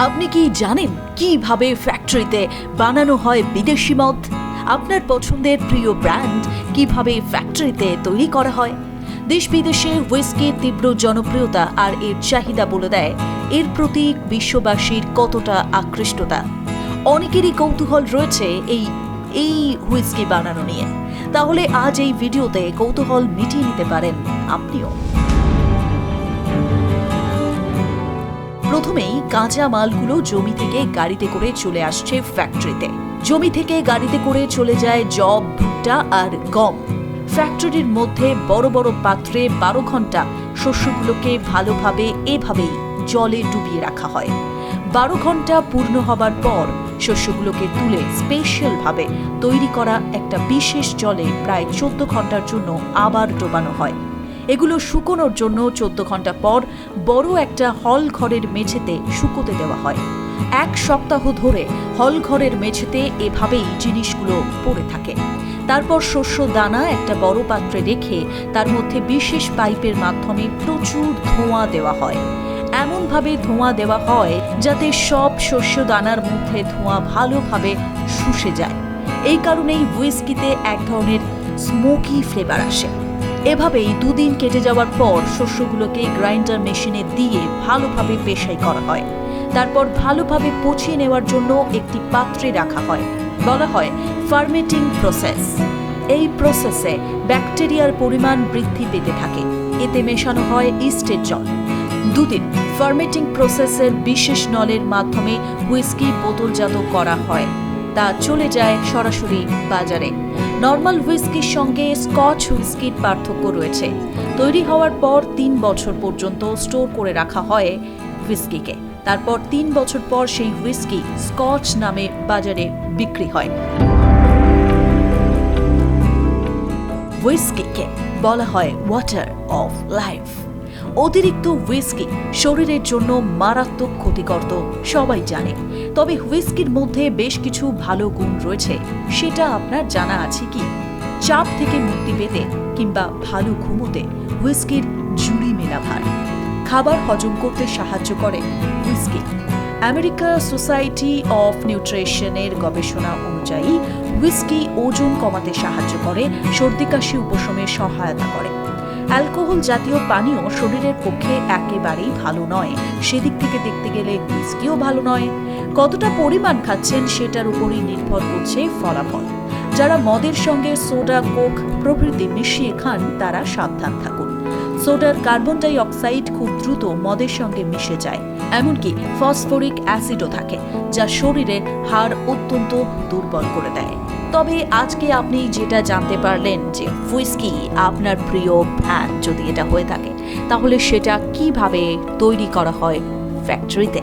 আপনি কি জানেন কিভাবে ফ্যাক্টরিতে বানানো হয় বিদেশি মদ? আপনার পছন্দের প্রিয় ব্র্যান্ড কিভাবে ফ্যাক্টরিতে তৈরি করা হয়? দেশ বিদেশে হুইস্কির তীব্র জনপ্রিয়তা আর এর চাহিদা বলে দেয় এর প্রতি বিশ্ববাসীর কতটা আকৃষ্টতা। অনেকেরই কৌতূহল রয়েছে এই হুইস্কি বানানো নিয়ে। তাহলে আজ এই ভিডিওতে কৌতূহল মিটিয়ে নিতে পারেন আপনিও। প্রথমেই কাঁচা মালগুলো জমি থেকে গাড়িতে করে চলে আসছে ফ্যাক্টরিতে। জমি থেকে গাড়িতে করে চলে যায় যব, ভুট্টা আর গম। ফ্যাক্টরির মধ্যে বড় বড় পাত্রে 12 ঘন্টা শস্যগুলোকে ভালোভাবে এভাবেই জলে ডুবিয়ে রাখা হয়। 12 ঘন্টা পূর্ণ হবার পর শস্যগুলোকে তুলে স্পেশালভাবে তৈরি করা একটা বিশেষ জলে প্রায় 14 ঘন্টার জন্য আবার ডোবানো হয়। এগুলো শুকোনোর জন্য 14 ঘন্টা পর বড় একটা হল ঘরের মেঝেতে শুকোতে দেওয়া হয়। 1 সপ্তাহ ধরে হল ঘরের মেঝেতে এভাবেই জিনিসগুলো পড়ে থাকে। তারপর শস্য দানা একটা বড় পাত্রে রেখে তার মধ্যে বিশেষ পাইপের মাধ্যমে প্রচুর ধোঁয়া দেওয়া হয়। এমনভাবে ধোঁয়া দেওয়া হয় যাতে সব শস্য দানার মধ্যে ধোঁয়া ভালোভাবে শুষে যায়। এই কারণেই হুইস্কিতে এক ধরনের স্মোকি ফ্লেভার আসে। এভাবেই 2 দিন কেটে যাওয়ার পর শস্যগুলোকে গ্রাইন্ডার মেশিনে দিয়ে ভালোভাবে পেশাই করা হয়। তারপর ভালোভাবে পচিয়ে নেওয়ার জন্য একটি পাত্রে রাখা হয়। বলা হয় ফার্মেটিং প্রসেস। এই প্রসেসে ব্যাকটেরিয়ার পরিমাণ বৃদ্ধি পেতে থাকে। এতে মেশানো হয় ইস্টের জল। 2 দিন ফার্মেটিং প্রসেসের বিশেষ নলের মাধ্যমে হুইস্কি বোতলজাত করা হয়। তা চলে যায় সরাসরি বাজারে। নর্মাল হুইস্কির সঙ্গে স্কচ হুইস্কির পার্থক্য রয়েছে। তৈরি হওয়ার পর 3 বছর পর্যন্ত স্টোর করে রাখা হয় হুইস্কিকে। তারপর 3 বছর পর সেই হুইস্কি স্কচ নামে বাজারে বিক্রি হয়। হুইস্কিকে বলা হয় ওয়াটার অফ লাইফ। অতিরিক্ত হুইস্কি শরীরের জন্য মারাত্মক ক্ষতিকর তো সবাই জানে। তবে হুইস্কির মধ্যে বেশ কিছু ভালো গুণ রয়েছে, সেটা আপনার জানা আছে কি? চাপ থেকে মুক্তি পেতে কিংবা ভালো ঘুমোতে হুইস্কির জুড়ি মেলা ভার। খাবার হজম করতে সাহায্য করে হুইস্কি। আমেরিকা সোসাইটি অফ নিউট্রিশনের গবেষণা অনুযায়ী হুইস্কি ওজন কমাতে সাহায্য করে, সর্দি কাশি উপশমে সহায়তা করে। অ্যালকোহল জাতীয় পানীয় শরীরের পক্ষে একেবারেই ভালো নয়। সেদিক থেকে দেখতে গেলে হুইস্কিও ভালো নয়। কতটা পরিমাণ খাচ্ছেন সেটার উপরই নির্ভর করছে ফলাফল। যারা মদের সঙ্গে সোডা, কোক প্রভৃতি মিশিয়ে খান তারা সাবধান থাকুন। সোডার কার্বন ডাই অক্সাইড খুব দ্রুত মদের সঙ্গে মিশে যায়। এমনকি ফসফরিক অ্যাসিডও থাকে, যা শরীরের হাড় অত্যন্ত দুর্বল করে দেয়। তবে আজকে আপনি যেটা জানতে পারলেন যে হুইস্কি আপনার প্রিয় ব্র্যান্ড যদি এটা হয়ে থাকে, তাহলে সেটা কিভাবে তৈরি করা হয় ফ্যাক্টরিতে।